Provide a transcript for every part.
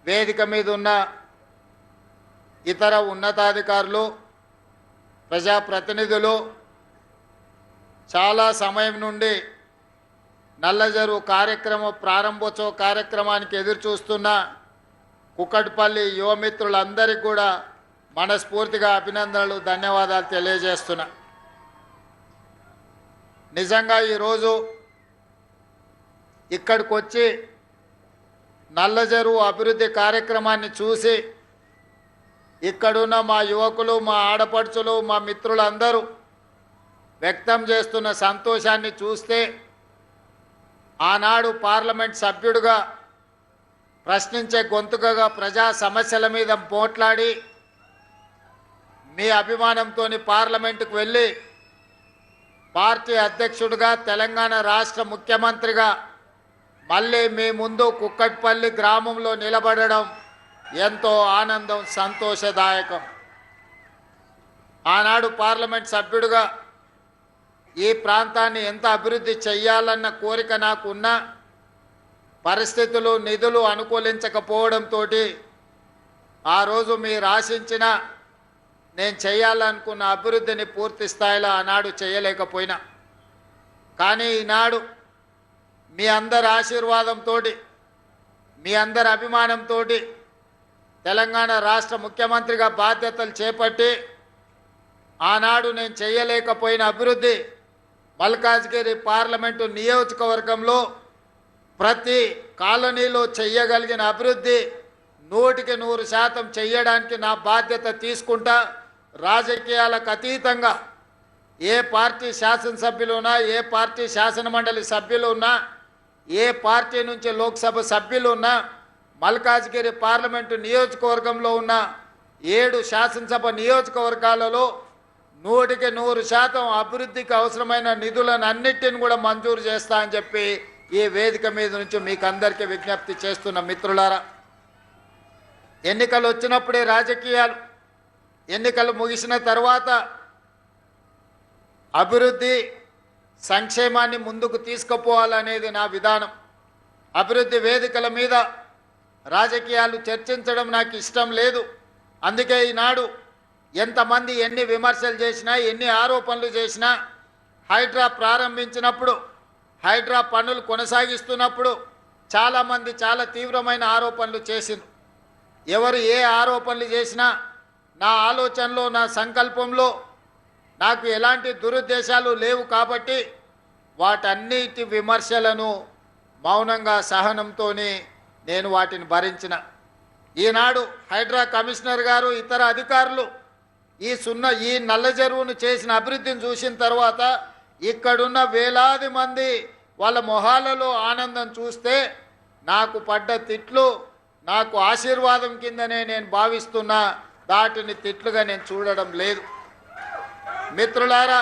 వేదిక మీద ఉన్న ఇతర ఉన్నతాధికారులు, ప్రజాప్రతినిధులు చాలా సమయం నుండి నల్లజరువు ప్రారంభోత్సవ కార్యక్రమానికి ఎదురు చూస్తున్న కుక్కట్పల్లి యువమిత్రులందరికీ కూడా మనస్ఫూర్తిగా అభినందనలు, ధన్యవాదాలు తెలియజేస్తున్నా. నిజంగా ఈరోజు ఇక్కడికి వచ్చి నల్లజరువు అభివృద్ధి కార్యక్రమాన్ని చూసి ఇక్కడున్న మా యువకులు, మా ఆడపడుచులు, మా మిత్రులందరూ వ్యక్తం చేస్తున్న సంతోషాన్ని చూస్తే ఆనాడు పార్లమెంట్ సభ్యుడిగా ప్రశ్నించే గొంతుకగా ప్రజా సమస్యల మీద పోట్లాడి మీ అభిమానంతో పార్లమెంటుకు వెళ్ళి పార్టీ అధ్యక్షుడిగా, తెలంగాణ రాష్ట్ర ముఖ్యమంత్రిగా మళ్ళీ మీ ముందు కుక్కట్పల్లి గ్రామంలో నిలబడడం ఎంతో ఆనందం, సంతోషదాయకం. ఆనాడు పార్లమెంట్ సభ్యుడిగా ఈ ప్రాంతాన్ని ఎంత అభివృద్ధి చెయ్యాలన్న కోరిక నాకు ఉన్న పరిస్థితులు, నిధులు అనుకూలించకపోవడంతో ఆ రోజు మీరు ఆశించిన నేను చేయాలనుకున్న అభివృద్ధిని పూర్తి స్థాయిలో ఆనాడు చేయలేకపోయినా, కానీ ఈనాడు మీ అందరి ఆశీర్వాదంతో, మీ అందరి అభిమానంతో తెలంగాణ రాష్ట్ర ముఖ్యమంత్రిగా బాధ్యతలు చేపట్టి ఆనాడు నేను చేయలేకపోయిన అభివృద్ధి మల్కాజ్గిరి పార్లమెంటు నియోజకవర్గంలో ప్రతి కాలనీలో చెయ్యగలిగిన అభివృద్ధి 100% చెయ్యడానికి నా బాధ్యత తీసుకుంటా. రాజకీయాలకు అతీతంగా ఏ పార్టీ శాసనసభ్యులు ఉన్నా, ఏ పార్టీ శాసనమండలి సభ్యులు ఉన్నా, ఏ పార్టీ నుంచి లోక్సభ సభ్యులు ఉన్నా, మల్కాజ్గిరి పార్లమెంటు నియోజకవర్గంలో ఉన్న 7 శాసనసభ నియోజకవర్గాలలో 100% అభివృద్ధికి అవసరమైన నిధులను అన్నిటిని కూడా మంజూరు చేస్తా అని చెప్పి ఈ వేదిక మీద నుంచి మీకు అందరికీ విజ్ఞప్తి చేస్తున్న మిత్రులారా, ఎన్నికలు వచ్చినప్పుడే రాజకీయాలు, ఎన్నికలు ముగిసిన తర్వాత అభివృద్ధి, సంక్షేమాన్ని ముందుకు తీసుకుపోవాలనేది నా విధానం. అభివృద్ధి వేదికల మీద రాజకీయాలు చర్చించడం నాకు ఇష్టం లేదు. అందుకే ఈనాడు ఎంతమంది ఎన్ని విమర్శలు చేసినా, ఎన్ని ఆరోపణలు చేసినా, హైడ్రా ప్రారంభించినప్పుడు, హైడ్రా పనులు కొనసాగిస్తున్నప్పుడు చాలామంది చాలా తీవ్రమైన ఆరోపణలు చేసింది. ఎవరు ఏ ఆరోపణలు చేసినా నా ఆలోచనలో, నా సంకల్పంలో నాకు ఎలాంటి దురుద్దేశాలు లేవు కాబట్టి వాటన్నిటి విమర్శలను మౌనంగా, సహనంతో నేను వాటిని భరించిన. ఈనాడు హైడ్రా కమిషనర్ గారు, ఇతర అధికారులు ఈ నల్ల చెరువును చేసిన అభివృద్ధిని చూసిన తర్వాత ఇక్కడున్న వేలాది మంది వాళ్ళ మొహాలలో ఆనందం చూస్తే నాకు పడ్డ తిట్లు నాకు ఆశీర్వాదం కిందనే నేను భావిస్తున్నా. దాటిని తిట్లుగా నేను చూడడం లేదు. మిత్రులారా,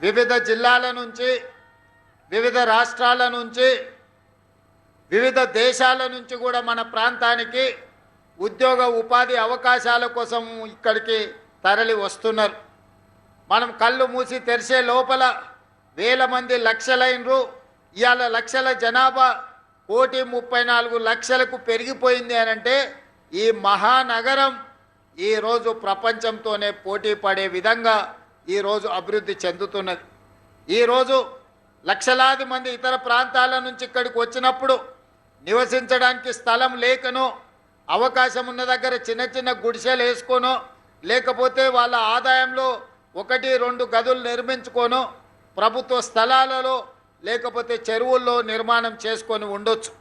వివిధ జిల్లాల నుంచి, వివిధ రాష్ట్రాల నుంచి, వివిధ దేశాల నుంచి కూడా మన ప్రాంతానికి ఉద్యోగ ఉపాధి అవకాశాల కోసం ఇక్కడికి తరలి వస్తున్నారు. మనం కళ్ళు మూసి తెరిచే లోపల వేల మంది, లక్షలైనరు. ఇవాళ లక్షల జనాభా 1,34,00,000కు పెరిగిపోయింది అని అంటే ఈ మహానగరం ఈరోజు ప్రపంచంతోనే పోటీ పడే విధంగా ఈరోజు అభివృద్ధి చెందుతున్నది. ఈరోజు లక్షలాది మంది ఇతర ప్రాంతాల నుంచి ఇక్కడికి వచ్చినప్పుడు నివసించడానికి స్థలం లేకనో, అవకాశం ఉన్న దగ్గర చిన్న చిన్న గుడిసెలు వేసుకోనో, లేకపోతే వాళ్ళ ఆదాయంలో 1-2 గదులు నిర్మించుకోనో, ప్రభుత్వ స్థలాలలో లేకపోతే చెరువుల్లో నిర్మాణం చేసుకొని ఉండొచ్చు.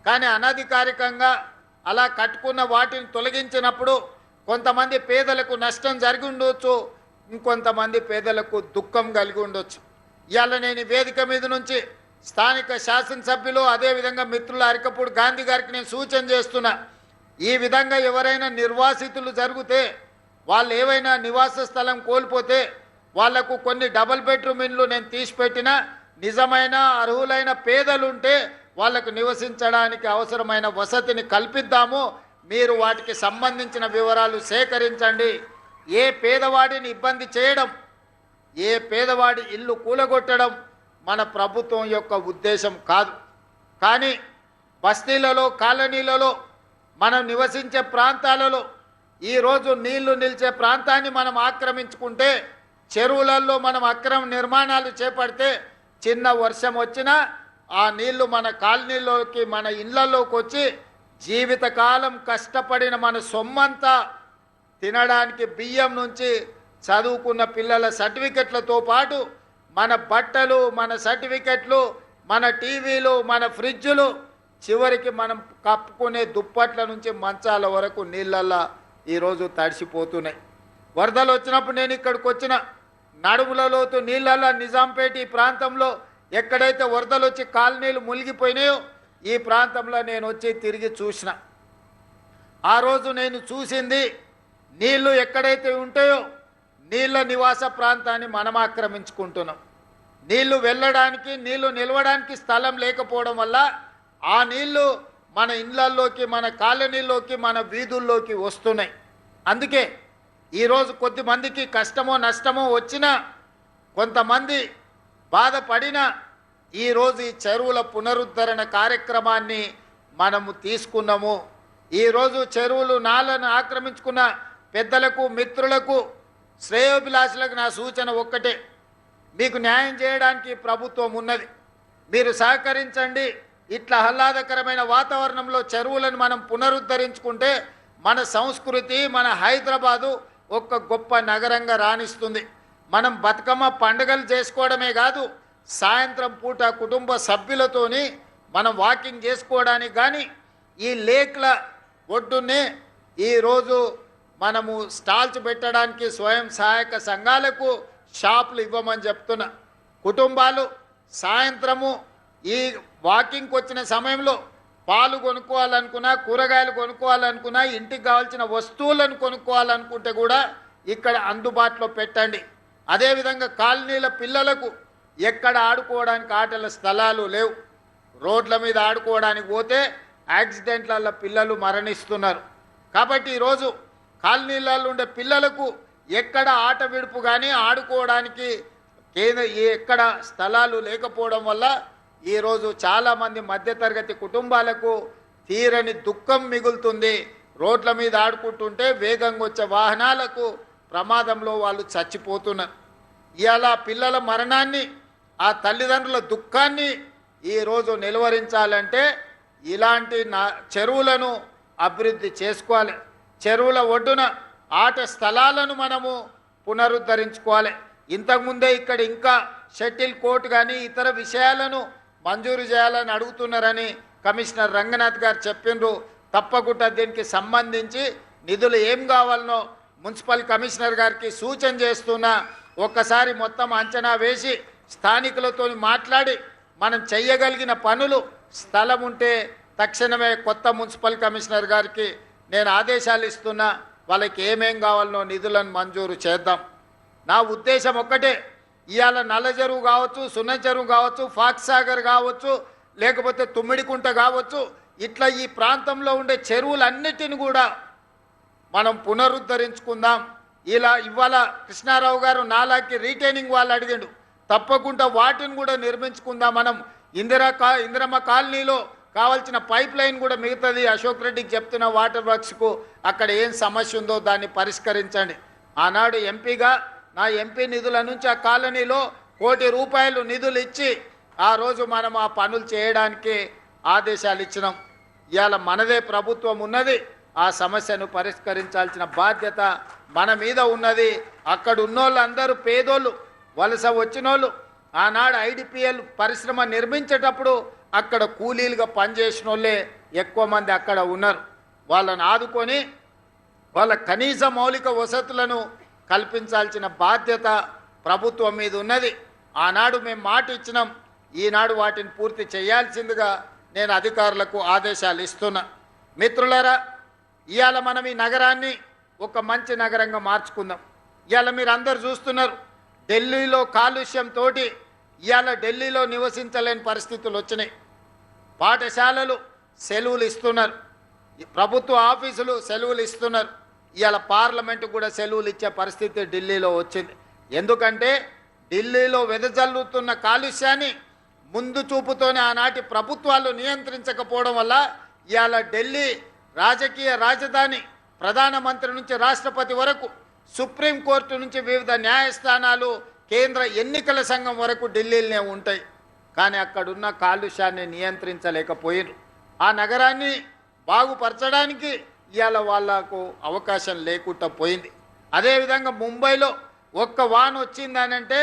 కానీ అనధికారికంగా అలా కట్టుకున్న వాటిని తొలగించినప్పుడు కొంతమంది పేదలకు నష్టం జరిగి ఉండొచ్చు, ఇంకొంతమంది పేదలకు దుఃఖం కలిగి ఉండొచ్చు. ఇవాళ నేను వేదిక మీద నుంచి స్థానిక శాసనసభ్యులు, అదేవిధంగా మిత్రుల అరికపూడి గాంధీ గారికి నేను సూచన చేస్తున్నా. ఈ విధంగా ఎవరైనా నిర్వాసితులు జరిగితే, వాళ్ళు ఏవైనా నివాస స్థలం కోల్పోతే వాళ్లకు కొన్ని డబుల్ బెడ్రూమ్ ఇండ్లు నేను తీసిపెట్టినా, నిజమైన అర్హులైన పేదలుంటే వాళ్లకు నివసించడానికి అవసరమైన వసతిని కల్పిద్దాము. మీరు వాటికి సంబంధించిన వివరాలు సేకరించండి. ఏ పేదవాడిని ఇబ్బంది చేయడం, ఏ పేదవాడి ఇల్లు కూలగొట్టడం మన ప్రభుత్వం యొక్క ఉద్దేశం కాదు. కానీ బస్తీలలో, కాలనీలలో, మనం నివసించే ప్రాంతాలలో ఈరోజు నీళ్లు నిలిచే ప్రాంతాన్ని మనం ఆక్రమించుకుంటే, చెరువులలో మనం అక్రమ నిర్మాణాలు చేపడితే చిన్న వర్షం వచ్చినా ఆ నీళ్లు మన కాలనీలోకి, మన ఇళ్లలోకి వచ్చి జీవితకాలం కష్టపడిన మన సొమ్మంతా తినడానికి బియ్యం నుంచి చదువుకున్న పిల్లల సర్టిఫికెట్లతో పాటు మన బట్టలు, మన సర్టిఫికెట్లు, మన టీవీలు, మన ఫ్రిడ్జులు, చివరికి మనం కప్పుకునే దుప్పట్ల నుంచి మంచాల వరకు నీళ్ళల్లో ఈరోజు తడిసిపోతున్నాయి. వరదలు వచ్చినప్పుడు నేను ఇక్కడికి వచ్చిన నడుముల లోతు నీళ్ళల్లో నిజాంపేట ఈ ప్రాంతంలో ఎక్కడైతే వరదలు వచ్చి కాలనీలు మునిగిపోయినాయో ఈ ప్రాంతంలో నేను వచ్చి తిరిగి చూసిన. ఆ రోజు నేను చూసింది, నీళ్లు ఎక్కడైతే ఉంటాయో నీళ్ళ నివాస ప్రాంతాన్ని మనం ఆక్రమించుకుంటున్నాం. నీళ్లు వెళ్ళడానికి, నీళ్లు నిలవడానికి స్థలం లేకపోవడం వల్ల ఆ నీళ్లు మన ఇళ్లల్లోకి, మన కాలనీల్లోకి, మన వీధుల్లోకి వస్తున్నాయి. అందుకే ఈరోజు కొద్దిమందికి కష్టమో నష్టమో వచ్చినా, కొంతమంది బాధపడినా ఈరోజు ఈ చెరువుల పునరుద్ధరణ కార్యక్రమాన్ని మనము తీసుకున్నాము. ఈరోజు చెరువులు, నాలను ఆక్రమించుకున్న పెద్దలకు, మిత్రులకు, శ్రేయోభిలాషులకు నా సూచన ఒక్కటే, మీకు న్యాయం చేయడానికి ప్రభుత్వం ఉన్నది, మీరు సహకరించండి. ఇట్లా ఆహ్లాదకరమైన వాతావరణంలో చెరువులను మనం పునరుద్ధరించుకుంటే మన సంస్కృతి, మన హైదరాబాదు ఒక గొప్ప నగరంగా రాణిస్తుంది. మనం బతుకమ్మ పండుగలు చేసుకోవడమే కాదు, సాయంత్రం పూట కుటుంబ సభ్యులతోని మనం వాకింగ్ చేసుకోవడానికి కానీ ఈ లేక్ల ఒడ్డునే ఈరోజు మనము స్టాల్స్ పెట్టడానికి స్వయం సహాయక సంఘాలకు షాపులు ఇవ్వమని చెప్తున్నా. కుటుంబాలు సాయంత్రము ఈ వాకింగ్కి వచ్చిన సమయంలో పాలు కొనుక్కోవాలనుకున్నా, కూరగాయలు కొనుక్కోవాలనుకున్నా, ఇంటికి కావాల్సిన వస్తువులను కొనుక్కోవాలనుకుంటే కూడా ఇక్కడ అందుబాటులో పెట్టండి. అదేవిధంగా కాలనీల పిల్లలకు ఎక్కడ ఆడుకోవడానికి ఆటల స్థలాలు లేవు. రోడ్ల మీద ఆడుకోవడానికి పోతే యాక్సిడెంట్లలో పిల్లలు మరణిస్తున్నారు. కాబట్టి ఈరోజు కాలనీలలో ఉండే పిల్లలకు ఎక్కడ ఆట విడుపు కానీ ఆడుకోవడానికి ఎక్కడ స్థలాలు లేకపోవడం వల్ల ఈరోజు చాలామంది మధ్యతరగతి కుటుంబాలకు తీరని దుఃఖం మిగులుతుంది. రోడ్ల మీద ఆడుకుంటుంటే వేగంగా వచ్చే వాహనాలకు ప్రమాదంలో వాళ్ళు చచ్చిపోతున్నారు. ఇవాళ పిల్లల మరణాన్ని, ఆ తల్లిదండ్రుల దుఃఖాన్ని ఈరోజు నిలువరించాలంటే ఇలాంటి చెరువులను అభివృద్ధి చేసుకోవాలి. చెరువుల ఒడ్డున ఆట స్థలాలను మనము పునరుద్ధరించుకోవాలి. ఇంతకుముందే ఇక్కడ ఇంకా షటిల్ కోర్టు కానీ ఇతర విషయాలను మంజూరు చేయాలని అడుగుతున్నారని కమిషనర్ రంగనాథ్ గారు చెప్పినారు. తప్పకుండా దీనికి సంబంధించి నిధులు ఏం కావాలనో మున్సిపల్ కమిషనర్ గారికి సూచన చేస్తున్నా. ఒక్కసారి మొత్తం అంచనా వేసి స్థానికులతో మాట్లాడి మనం చెయ్యగలిగిన పనులు, స్థలం ఉంటే తక్షణమే కొత్త మున్సిపల్ కమిషనర్ గారికి నేను ఆదేశాలు ఇస్తున్నా. వాళ్ళకి ఏమేం కావాలనో నిధులను మంజూరు చేద్దాం. నా ఉద్దేశం ఒక్కటే, ఇవాళ నల్ల చెరువు కావచ్చు, సున్న చెరువు కావచ్చు, ఫాక్స్ సాగర్ కావచ్చు, లేకపోతే తుమ్మిడికుంట కావచ్చు, ఇట్లా ఈ ప్రాంతంలో ఉండే చెరువులన్నిటిని కూడా మనం పునరుద్ధరించుకుందాం. ఇవాళ కృష్ణారావు గారు నాలాకి రీటైనింగ్ వాళ్ళు అడిగిండు, తప్పకుండా వాటిని కూడా నిర్మించుకుందాం. మనం ఇందిరమ్మ కాలనీలో కావాల్సిన పైప్ లైన్ కూడా మిగతాది అశోక్ రెడ్డికి చెప్తున్న వాటర్ వర్క్స్కు అక్కడ ఏం సమస్య ఉందో దాన్ని పరిష్కరించండి. ఆనాడు ఎంపీగా నా ఎంపీ నిధుల నుంచి ఆ కాలనీలో ₹1 కోటి నిధులు ఇచ్చి ఆ రోజు మనం ఆ పనులు చేయడానికి ఆదేశాలు ఇచ్చినాం. ఇవాళ మనదే ప్రభుత్వం ఉన్నది, ఆ సమస్యను పరిష్కరించాల్సిన బాధ్యత మన మీద ఉన్నది. అక్కడ ఉన్నోళ్ళందరూ పేదోళ్ళు, వలస వచ్చినోళ్ళు. ఆనాడు ఐడిపిఎల్ పరిశ్రమ నిర్మించేటప్పుడు అక్కడ కూలీలుగా పనిచేసిన వాళ్ళే ఎక్కువ మంది అక్కడ ఉన్నారు. వాళ్ళని ఆదుకొని వాళ్ళ కనీస మౌలిక వసతులను కల్పించాల్సిన బాధ్యత ప్రభుత్వం మీద ఉన్నది. ఆనాడు మేము మాట ఇచ్చినాం, ఈనాడు వాటిని పూర్తి చేయాల్సిందిగా నేను అధికారులకు ఆదేశాలు ఇస్తున్నా. మిత్రులారా, ఇవాళ మనం ఈ నగరాన్ని ఒక మంచి నగరంగా మార్చుకుందాం. ఇవాళ మీరు అందరు చూస్తున్నారు, ఢిల్లీలో కాలుష్యంతో ఇవాళ ఢిల్లీలో నివసించలేని పరిస్థితులు వచ్చినాయి. పాఠశాలలు సెలవులు ఇస్తున్నారు, ప్రభుత్వ ఆఫీసులు సెలవులు ఇస్తున్నారు. ఇవాళ పార్లమెంటు కూడా సెలవులు ఇచ్చే పరిస్థితి ఢిల్లీలో వచ్చింది. ఎందుకంటే ఢిల్లీలో వెదజల్లుతున్న కాలుష్యాన్ని ముందు చూపుతోనే ఆనాటి ప్రభుత్వాలు నియంత్రించకపోవడం వల్ల ఇవాళ ఢిల్లీ రాజకీయ రాజధాని, ప్రధానమంత్రి నుంచి రాష్ట్రపతి వరకు, సుప్రీంకోర్టు నుంచి వివిధ న్యాయస్థానాలు, కేంద్ర ఎన్నికల సంఘం వరకు ఢిల్లీలోనే ఉంటాయి. కానీ అక్కడున్న కాలుష్యాన్ని నియంత్రించలేకపోయారు. ఆ నగరాన్ని బాగుపరచడానికి ఇవాళ వాళ్లకు అవకాశం లేకుండా పోయింది. అదేవిధంగా ముంబైలో ఒక్క వాన్ వచ్చిందనంటే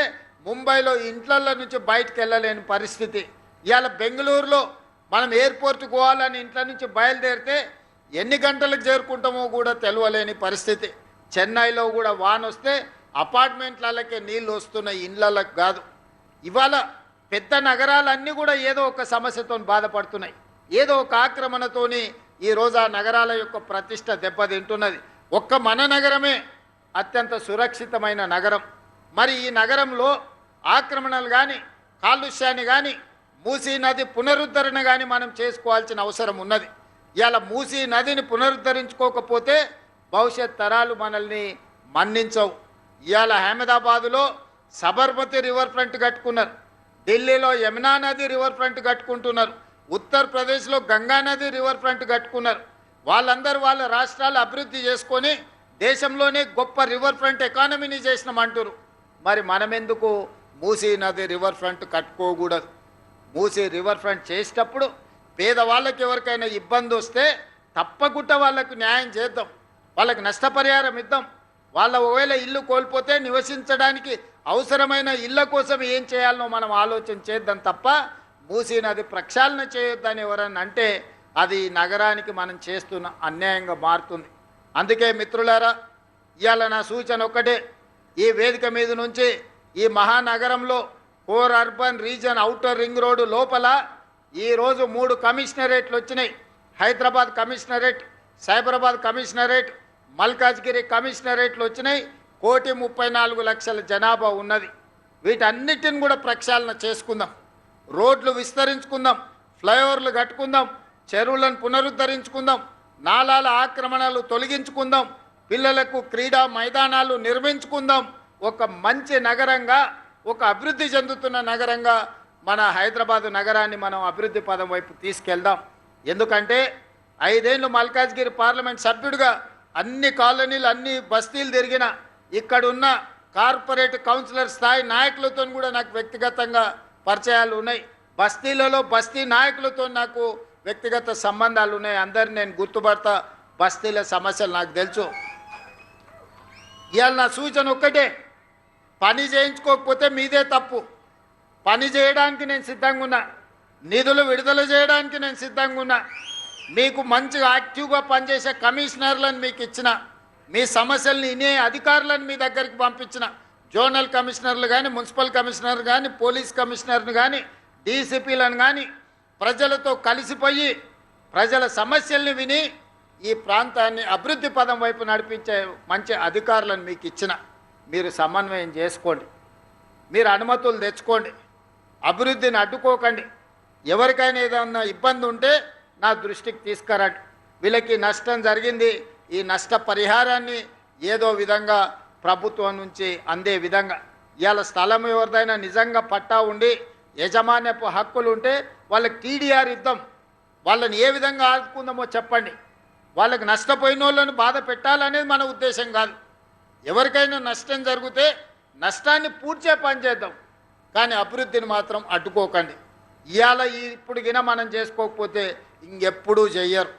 ముంబైలో ఇంట్లల్లో నుంచి బయటకు వెళ్ళలేని పరిస్థితి. ఇవాళ బెంగళూరులో మనం ఎయిర్పోర్ట్కి పోవాలని ఇంట్లో నుంచి బయలుదేరితే ఎన్ని గంటలకు చేరుకుంటామో కూడా తెలియలేని పరిస్థితి. చెన్నైలో కూడా వాన్ వస్తే అపార్ట్మెంట్లకే నీళ్ళు వస్తున్నాయి, ఇళ్ళకు కాదు. ఇవాళ పెద్ద నగరాలన్నీ కూడా ఏదో ఒక సమస్యతో బాధపడుతున్నాయి, ఏదో ఒక ఆక్రమణతోని ఈరోజు ఆ నగరాల యొక్క ప్రతిష్ట దెబ్బతింటున్నది. ఒక్క మన నగరమే అత్యంత సురక్షితమైన నగరం. మరి ఈ నగరంలో ఆక్రమణలు కానీ, కాలుష్యాన్ని కానీ, మూసీ నది పునరుద్ధరణ కానీ మనం చేసుకోవాల్సిన అవసరం ఉన్నది. ఇవాళ మూసీ నదిని పునరుద్ధరించుకోకపోతే భవిష్యత్ తరాలు మనల్ని మన్నించవు. ఇవాళ అహ్మదాబాదులో సబర్మతి రివర్ ఫ్రంట్ కట్టుకున్నారు, ఢిల్లీలో యమునా నది రివర్ ఫ్రంట్ కట్టుకుంటున్నారు, ఉత్తరప్రదేశ్లో గంగా నది రివర్ ఫ్రంట్ కట్టుకున్నారు. వాళ్ళందరూ వాళ్ళ రాష్ట్రాలు అభివృద్ధి చేసుకొని దేశంలోనే గొప్ప రివర్ ఫ్రంట్ ఎకానమీని చేసినామంటారు. మరి మనమెందుకు మూసీ నది రివర్ ఫ్రంట్ కట్టుకోకూడదు? మూసీ రివర్ ఫ్రంట్ చేసేటప్పుడు పేదవాళ్ళకి ఎవరికైనా ఇబ్బంది వస్తే తప్పకుండా వాళ్ళకు న్యాయం చేద్దాం, వాళ్ళకి నష్టపరిహారం ఇద్దాం. వాళ్ళ ఒకవేళ ఇల్లు కోల్పోతే నివసించడానికి అవసరమైన ఇళ్ళ కోసం ఏం చేయాలనో మనం ఆలోచన చేద్దాం తప్ప మూసీ నది ప్రక్షాళన చేయొద్దని ఎవరన్నా అంటే అది నగరానికి మనం చేస్తున్న అన్యాయంగా మారుతుంది. అందుకే మిత్రులారా, ఇవాళ నా సూచన ఒక్కటే, ఈ వేదిక మీద నుంచి ఈ మహానగరంలో core urban reason outer ring road లోపల ఈరోజు 3 కమిషనరేట్లు వచ్చినాయి. హైదరాబాద్ కమిషనరేట్, సైబరాబాద్ కమిషనరేట్, మల్కాజ్గిరి కమిషనరేట్లు వచ్చినాయి. 1,34,00,000 జనాభా ఉన్నది. వీటన్నిటిని కూడా ప్రక్షాళన చేసుకుందాం, రోడ్లు విస్తరించుకుందాం, ఫ్లైఓవర్లు కట్టుకుందాం, చెరువులను పునరుద్ధరించుకుందాం, నాలాల ఆక్రమణలు తొలగించుకుందాం, పిల్లలకు క్రీడా మైదానాలు నిర్మించుకుందాం. ఒక మంచి నగరంగా, ఒక అభివృద్ధి చెందుతున్న నగరంగా మన హైదరాబాదు నగరాన్ని మనం అభివృద్ధి పదం వైపు తీసుకెళ్దాం. ఎందుకంటే 5 ఏళ్ళు మల్కాజ్గిరి పార్లమెంట్ సభ్యుడిగా అన్ని కాలనీలు, అన్ని బస్తీలు తిరిగిన, ఇక్కడున్న కార్పొరేట్ కౌన్సిలర్ స్థాయి నాయకులతో కూడా నాకు వ్యక్తిగతంగా పరిచయాలు ఉన్నాయి. బస్తీలలో బస్తీ నాయకులతో నాకు వ్యక్తిగత సంబంధాలు ఉన్నాయి. అందరిని నేను గుర్తుపడతా, బస్తీల సమస్యలు నాకు తెలుసు. ఇవాళ నా సూచన ఒక్కటే, పని చేయించుకోకపోతే మీదే తప్పు. పని చేయడానికి నేను సిద్ధంగా ఉన్నా, నిధులు విడుదల చేయడానికి నేను సిద్ధంగా ఉన్నా. మీకు మంచిగా యాక్టివ్గా పనిచేసే కమిషనర్లను మీకు ఇచ్చిన, మీ సమస్యల్ని వినే అధికారులను మీ దగ్గరికి పంపించిన, జోనల్ కమిషనర్లు కానీ, మున్సిపల్ కమిషనర్ కానీ, పోలీస్ కమిషనర్ను కానీ, డీసీపీలను కానీ ప్రజలతో కలిసిపోయి ప్రజల సమస్యల్ని విని ఈ ప్రాంతాన్ని అభివృద్ధి పదం వైపు నడిపించే మంచి అధికారులను మీకు ఇచ్చిన. మీరు సమన్వయం చేసుకోండి, మీరు అనుమతులు తెచ్చుకోండి, అభివృద్ధిని అడ్డుకోకండి. ఎవరికైనా ఏదైనా ఇబ్బంది ఉంటే నా దృష్టికి తీసుకురండి. వీళ్ళకి నష్టం జరిగింది, ఈ నష్ట పరిహారాన్ని ఏదో విధంగా ప్రభుత్వం నుంచి అందే విధంగా. ఇవాళ స్థలం ఎవరిదైనా నిజంగా పట్టా ఉండి యజమాన్యపు హక్కులు ఉంటే వాళ్ళకి టీడీఆర్ ఇద్దాం, వాళ్ళని ఏ విధంగా ఆదుకుందామో చెప్పండి. వాళ్ళకి నష్టపోయిన వాళ్ళని బాధ పెట్టాలనేది మన ఉద్దేశం కాదు. ఎవరికైనా నష్టం జరిగితే నష్టాన్ని పూడ్చే పని చేద్దాం, కానీ అభివృద్ధిని మాత్రం అడ్డుకోకండి. ఇవాళ ఇప్పుడు గిన మనం చేసుకోకపోతే ఇంకెప్పుడూ చెయ్యరు.